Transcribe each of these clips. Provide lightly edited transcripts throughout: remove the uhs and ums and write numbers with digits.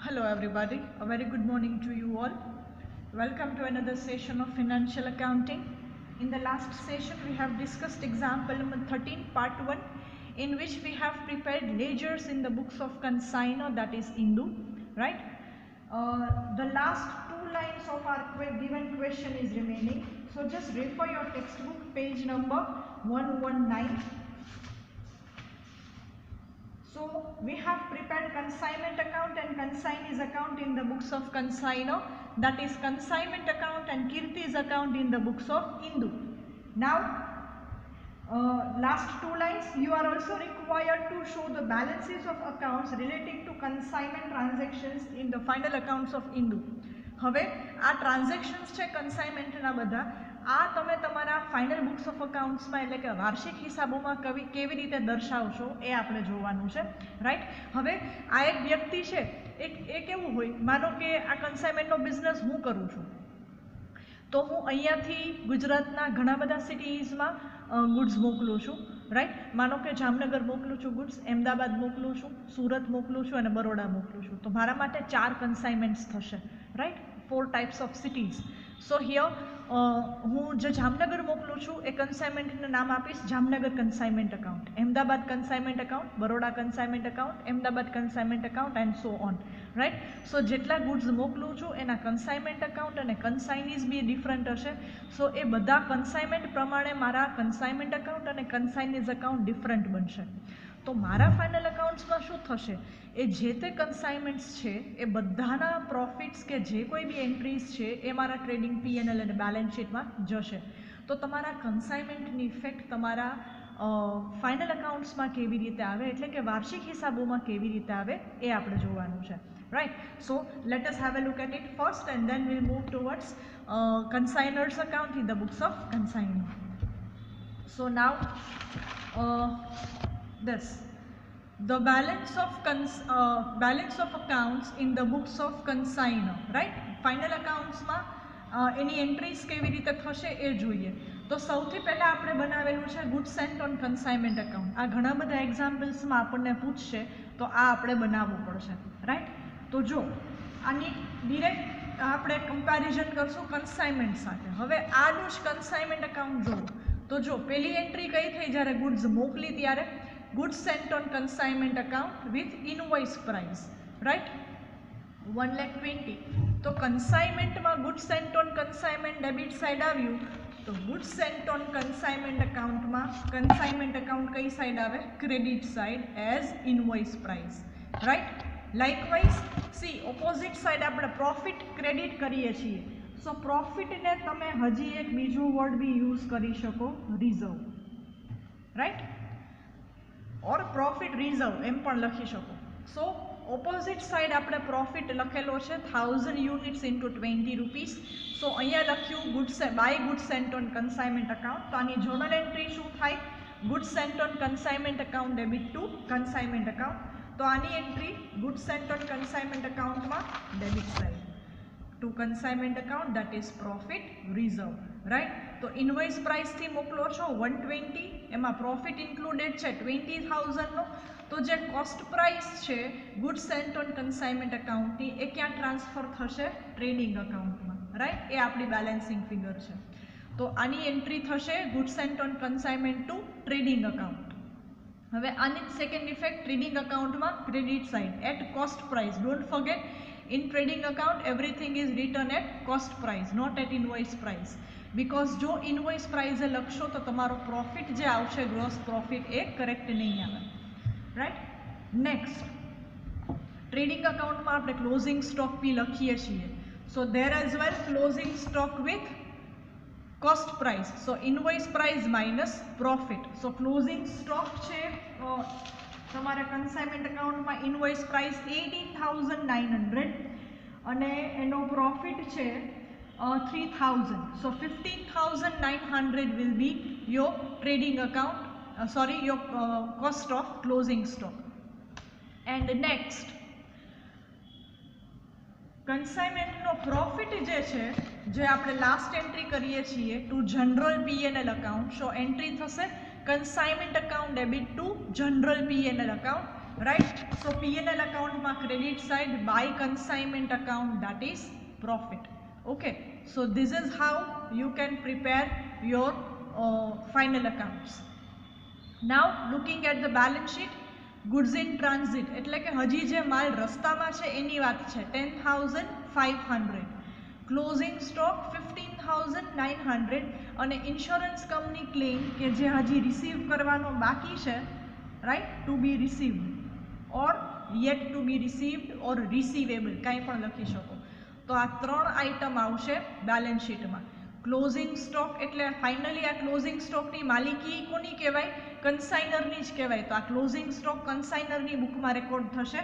Hello everybody, a very good morning to you all. Welcome to another session of financial accounting. In the last session we have discussed example number 13 part 1 in which we have prepared ledgers in the books of consignor, that is Indu, right? The last two lines of our given question is remaining. So just refer your textbook page number 119. So we have prepared consignment account and consignees account in the books of consignor, that is consignment account and Kirti's account in the books of Indu. Now last two lines, you are also required to show the balances of accounts relating to consignment transactions in the final accounts of Indu. હવે આ transactions છે કન્સાઇનમેન્ટના બધા, આ તમે તમારા final books of અકાઉન્ટ્સમાં એટલે કે વાર્ષિક હિસાબોમાં કેવી રીતે દર્શાવશો એ આપણે જોવાનું છે, રાઈટ? હવે આ એક વ્યક્તિ છે, એ કેવું હોય, માનો કે આ કન્સાઇનમેન્ટનો બિઝનેસ હું કરું છું, તો હું અહીંયાથી ગુજરાતના ઘણા બધા સિટીઝમાં ગુડ્સ મોકલું છું, રાઈટ? માનો કે જામનગર મોકલું છું ગુડ્સ, અમદાવાદ મોકલું છું, સુરત મોકલું છું અને બરોડા મોકલું છું. તો મારા માટે 4 કન્સાઇનમેન્ટ્સ થશે, right? 4 types of cities. So here હું જે જામનગર મોકલું છું એ કન્સાઇનમેન્ટનું નામ આપીશ Jamnagar consignment account, Ahmedabad consignment account, Baroda consignment account, Ahmedabad consignment account and so on, right? So જેટલા ગુડ્સ મોકલું છું એના કન્સાઇનમેન્ટ અકાઉન્ટ અને કન્સાઇનીઝ બી ડિફરન્ટ હશે. સો એ બધા કન્સાઇનમેન્ટ પ્રમાણે મારા કન્સાઇનમેન્ટ અકાઉન્ટ અને કન્સાઇનીઝ અકાઉન્ટ ડિફરન્ટ બનશે. તો મારા ફાઇનલ અકાઉન્ટ્સમાં શું થશે, એ જે તે કન્સાઇનમેન્ટ્સ છે એ બધાના પ્રોફિટ્સ કે જે કોઈ બી એન્ટ્રીઝ છે એ મારા ટ્રેડિંગ પીએનએલ અને બેલેન્સ શીટમાં જશે. તો તમારા કન્સાઇનમેન્ટની ઇફેક્ટ તમારા ફાઇનલ અકાઉન્ટ્સમાં કેવી રીતે આવે, એટલે કે વાર્ષિક હિસાબોમાં કેવી રીતે આવે એ આપણે જોવાનું છે, right? So let us have a look at it first and then will move towards consignors account in the books of consignor. So now this the balance of accounts in the books of consignor, right? Final accounts માં એની entries કેવી રીતે થશે એ જોઈએ. તો સૌથી પહેલા આપણે બનાવેલું છે goods sent on consignment account. આ ઘણા બધા એક્ઝામ્પલ્સમાં આપણને પૂછશે તો આ આપણે બનાવવું પડશે, રાઈટ? તો જો આની ડિરેક્ટ આપણે કમ્પેરિઝન કરશું કન્સાઇનમેન્ટ સાથે. હવે આનું જ કન્સાઇનમેન્ટ અકાઉન્ટ જોવું તો જો પહેલી એન્ટ્રી કઈ થઈ, જ્યારે ગુડ્સ મોકલી ત્યારે goods sent on consignment account with invoice price, right? 1,20,000. તો કન્સાઇનમેન્ટમાં goods sent on consignment debit side આવ્યું, તો goods sent on consignment accountમાં consignment account કઈ સાઇડ આવે, credit side as invoice price, right? Likewise C opposite side આપણે profit credit કરીએ છીએ. સો પ્રોફિટને તમે હજી એક બીજું વર્ડ બી યુઝ કરી શકો, રિઝર્વ, રાઈટ? ઓર પ્રોફિટ રિઝર્વ એમ પણ લખી શકો. સો ઓપોઝિટ સાઇડ આપણે પ્રોફિટ લખેલો છે 1000 યુનિટ્સ ઇન્ટુ 20 રૂપીસ. સો અહીંયા લખ્યું by goods sent on consignment account. તો આની જોર્નલ એન્ટ્રી શું થાય, goods sent on consignment account debit to consignment account. તો આની entry goods sent on consignment અકાઉન્ટમાં debit side to consignment account, that is profit reserve, right? તો invoice પ્રાઇસથી મોકલો છો 120, એમાં પ્રોફિટ ઇન્ક્લુડેડ છે 20,000નો. તો જે કોસ્ટ પ્રાઇસ છે ગુડ્સ સેન્ટ ઓન કન્સાઇનમેન્ટ અકાઉન્ટની એ ક્યાં ટ્રાન્સફર થશે, ટ્રેડિંગ અકાઉન્ટમાં, રાઈટ? એ આપણી બેલેન્સિંગ ફિગર છે. તો આની એન્ટ્રી થશે goods sent on consignment to trading account. હવે આની સેકન્ડ ઇફેક્ટ, ટ્રેડિંગ અકાઉન્ટમાં credit side at cost price. Don't forget, in trading account everything is written at cost price, not at invoice price, because જો invoice પ્રાઇઝે લખશો તો તમારો profit જે આવશે gross profit એ correct નહીં આવે, રાઈટ? નેક્સ્ટ, ટ્રેડિંગ અકાઉન્ટમાં આપણે ક્લોઝિંગ સ્ટોક બી લખીએ છીએ. So there as well closing stock with cost price. So invoice price minus profit. So closing stock છે તમારા કન્સાઇનમેન્ટ અકાઉન્ટમાં ઇનવોઇસ પ્રાઇસ 18,900 અને એનો પ્રોફિટ છે 3,000. સો 15,900 will be your trading account, your cost of closing stock. And next, કન્સાઇનમેન્ટનો profit જે છે, જે આપણે લાસ્ટ એન્ટ્રી કરીએ છીએ to general PNL account. So entry થશે consignment account debit to general P&L account, right? So P&L account માં credit side by consignment account, that is profit. Okay, so this is how you can prepare your final accounts. Now looking at the balance sheet, goods in transit એટલે કે હજી જે માલ રસ્તામાં છે એની વાત છે 10,500, ક્લોઝિંગ સ્ટોક 15,900 અને ઇન્સ્યોરન્સ કંપની ક્લેમ કે જે હજી રિસીવ કરવાનો બાકી છે, રાઈટ, ટુ બી રિસીવ્ડ ઓર યેટ ટુ બી રિસીવ્ડ ઓર રિસીવેબલ, કાંઈ પણ લખી શકો. તો આ ત્રણ આઇટમ આવશે બેલેન્સ શીટમાં. ક્લોઝિંગ સ્ટોક એટલે ફાઇનલી આ ક્લોઝિંગ સ્ટોકની માલિકી કોની કહેવાય? કન્સાઇનરની જ કહેવાય. તો આ ક્લોઝિંગ સ્ટોક કન્સાઇનરની બુકમાં રેકોર્ડ થશે.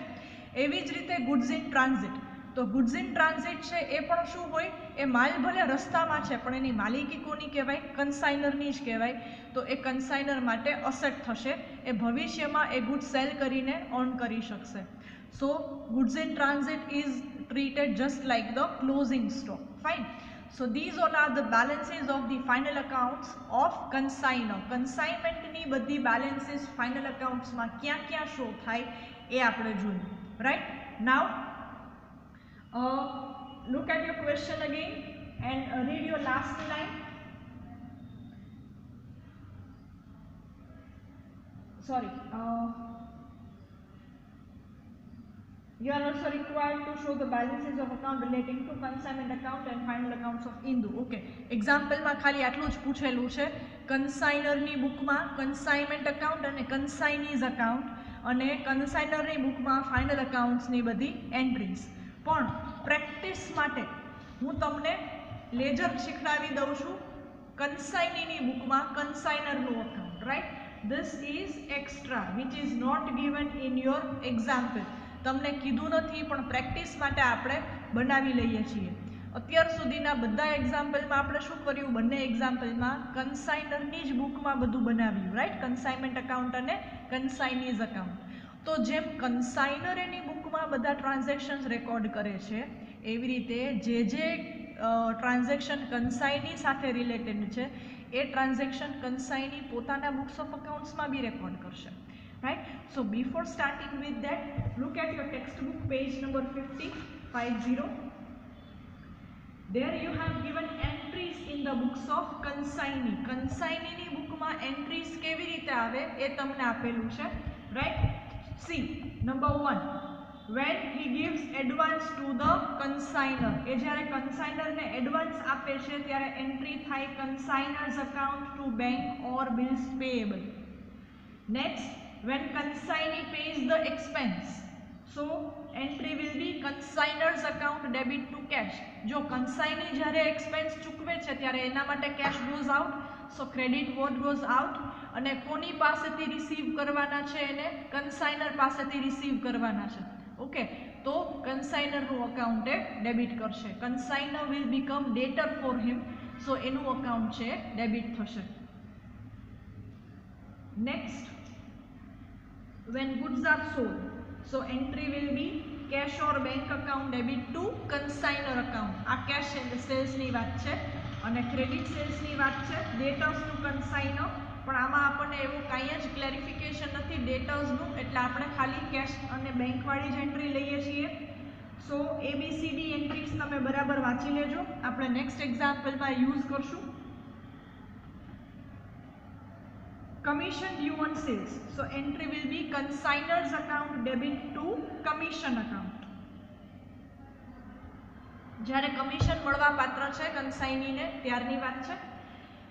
એવી જ રીતે ગુડ્સ ઇન ટ્રાન્ઝિટ, તો ગુડ્સ ઇન ટ્રાન્ઝિટ છે એ પણ શું હોય? એ માલ ભલે રસ્તામાં છે પણ એની માલિકી કોની કહેવાય? કન્સાઇનરની જ કહેવાય. તો એ કન્સાઇનર માટે અસેટ થશે, એ ભવિષ્યમાં એ ગુડ સેલ કરીને અર્ન કરી શકશે. So goods in transit is treated just like the closing stock. Fine. So these all are the balances of the final accounts of consignor. Consignment ની બધી balances final accounts માં ક્યાં ક્યાં show થાય એ આપણે જોયું. Right? Now look at your question again and read your last line. Sorry. You are also required to show the balances of account relating to consignment account and final accounts of Indu. Okay. Example માં ખાલી આટલું જ પૂછેલું છે. કન્સાઇનરની બુકમાં consignment account અને કન્સાઇનીઝ account અને કન્સાઇનરની બુકમાં final અકાઉન્ટ્સની બધી એન્ટ્રીઝ. પણ પ્રેક્ટિસ માટે હું તમને લેજર શીખડાવી દઉં છું. કન્સાઇનીની બુકમાં કન્સાઇનરનું account, right? This is extra which is not given in your example. તમને કીધું નથી પણ પ્રેક્ટિસ માટે આપણે બનાવી લઈએ છીએ. અત્યાર સુધીના બધા એક્ઝામ્પલમાં આપણે શું કર્યું? બંને એક્ઝામ્પલમાં કન્સાઇનરની જ બુકમાં બધું બનાવ્યું, રાઈટ? કન્સાઇનમેન્ટ અકાઉન્ટ અને કન્સાઇનીઝ અકાઉન્ટ. તો જેમ કન્સાઇનર એની બુકમાં બધા ટ્રાન્ઝેક્શન્સ રેકોર્ડ કરે છે, એવી રીતે જે ટ્રાન્ઝેક્શન કન્સાઇની સાથે રિલેટેડ છે એ ટ્રાન્ઝેક્શન કન્સાઇની પોતાના બુક્સ ઓફ અકાઉન્ટ્સમાં બી રેકોર્ડ કરશે. Right? So before starting with that, look at your textbook page number 50. There you have given entries in the books of consignee. Consignee ની બુકમાં entries કેવી રીતે આવે એ તમને આપેલું છે, right? See, number 1, when he gives advance to the consignor, એ જ્યારે consignor ને advance આપે છે ત્યારે entry થાય consignor's account to bank or bills payable. Next, when consignee pays the expense, so entry will be consignor's account debit to cash. જો consignee જ્યારે expense ચૂકવે છે ત્યારે એના માટે cash goes out, so credit what goes out, અને કોની પાસેથી રિસીવ કરવાના છે? એને consignor પાસેથી રિસીવ કરવાના છે. ઓકે, તો consignorનું અકાઉન્ટ એ ડેબિટ કરશે. consignor will become debtor for him, so એનું અકાઉન્ટ છે ડેબિટ થશે. Next, when goods are sold, so entry will be cash or bank account debit to consignor account. આ cash sales ની વાત છે અને credit sales ની વાત છે. debtors to consignor, પણ આમાં આપણને એવું કાંઈ જ ક્લેરિફિકેશન નથી debtors નું, એટલે આપણે ખાલી cash અને bank વાળી જ એન્ટ્રી લઈએ છીએ. સો ABCD એન્ટ્રીઝ તમે બરાબર વાંચી લેજો, આપણે નેક્સ્ટ એક્ઝામ્પલમાં યુઝ કરશું. Commission due on sales, so entry will be consignor's account debit to commission account. જ્યારે કમિશન મળવા પાત્ર છે કન્સાઇનીને ત્યારની વાત છે.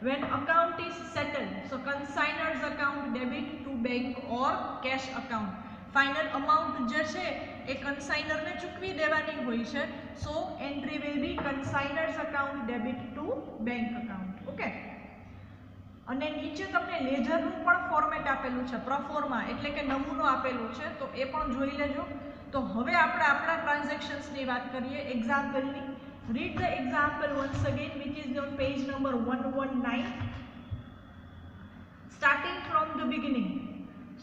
When account is settled, so consignor's account debit to bank or cash account. Final amount જે છે એ કન્સાઇનરને ચૂકવી દેવાની હોય છે, so entry will be consignor's account debit to bank account. Okay, અને નીચે તમને લેજરનું પણ ફોર્મેટ આપેલું છે, પ્રોફોર્મા એટલે કે નમૂનો આપેલો છે, તો એ પણ જોઈ લેજો. તો હવે આપણે આપણા ટ્રાન્ઝેક્શન્સની વાત કરીએ એક્ઝામ્પલની. Read the example once again which is on page number 119, starting from the beginning.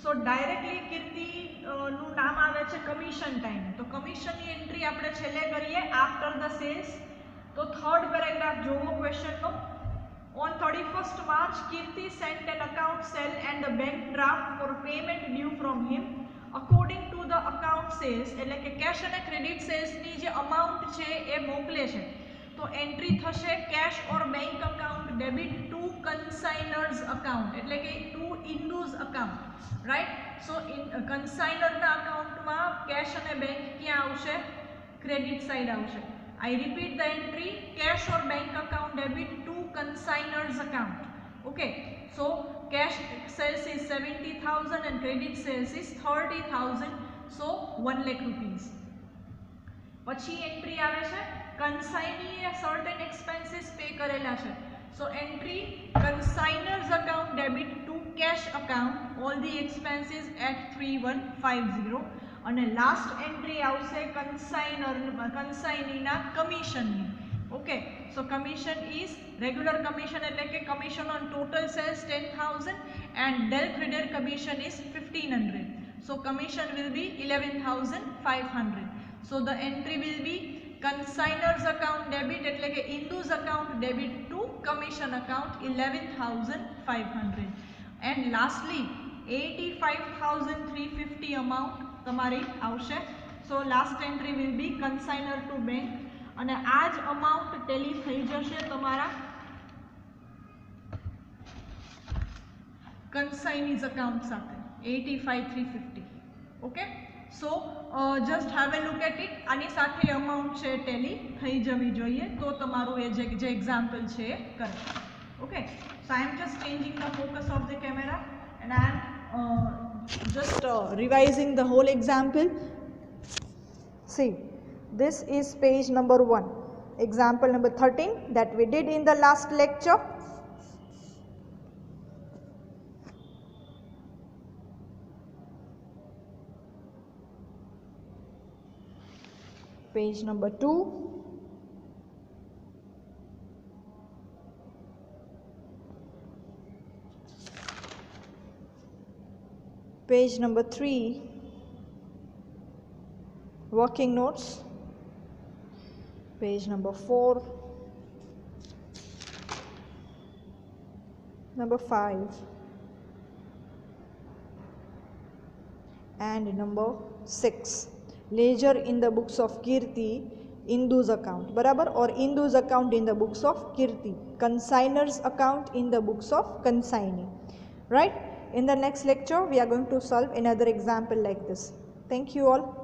So directly કીર્તિનું નામ આવે છે કમિશન ટાઈમ, તો કમિશનની એન્ટ્રી આપણે છેલ્લે કરીએ આફ્ટર ધ સેલ્સ. તો થર્ડ પેરેગ્રાફ જોવો ક્વેશ્ચનનો. On 31st March, Kirti sent an account cell and the bank draft for payment due from him according to the account sales એટલે કે કેશ અને credit સેલ્સની જે અમાઉન્ટ છે એ મોકલે છે તો એન્ટ્રી થશે cash or bank account debit to consignors account એટલે કે ટુ ઇન્ડુઝ અકાઉન્ટ રાઈટ. સો કન્સાઇનરના અકાઉન્ટમાં કેશ અને બેંક ક્યાં આવશે? ક્રેડિટ સાઇડ આવશે. I repeat the entry cash or bank account debit to consignors account. Okay, so cash sales is 70,000 and credit sales is 30,000, so 1 lakh rupees. પછી entry આવે છે કન્સાઇનીએ સર્ટેન એક્સપેન્સીસ પે કરેલા છે so entry consignors account debit to cash account all the expenses at 3150 અને last entry આવશે કન્સાઇનીના કમિશનની. Okay, so commission is regular commission એટલે કે commission on total sales 10,000 and del credit commission is 1,500. So commission will be 11,500. So the entry will be consignors account debit એટલે કે Indus account debit to commission account 11,500 and lastly 85,350 amount તમારી આવશે. So last entry will be consignor to bank અને આ જ amount Tally થઈ જશે તમારા consignees account સાથે 85,350. Okay, so just have a look at it. આની સાથે અમાઉન્ટ છે ટેલી થઈ જવી જોઈએ તો તમારું એ જે એક્ઝામ્પલ છે એ કરે. Okay, so I am just changing the focus of the camera and I am just revising the whole example. See, this is page number 1, example number 13 that we did in the last lecture. Page number 2, page number 3, working notes, page number 4, number 5 and number 6. Ledger in the books of Kirti, Indu's account, barabar, or Indu's account in the books of Kirti, consignors account in the books of consignee, right? In the next lecture we are going to solve another example like this. Thank you all.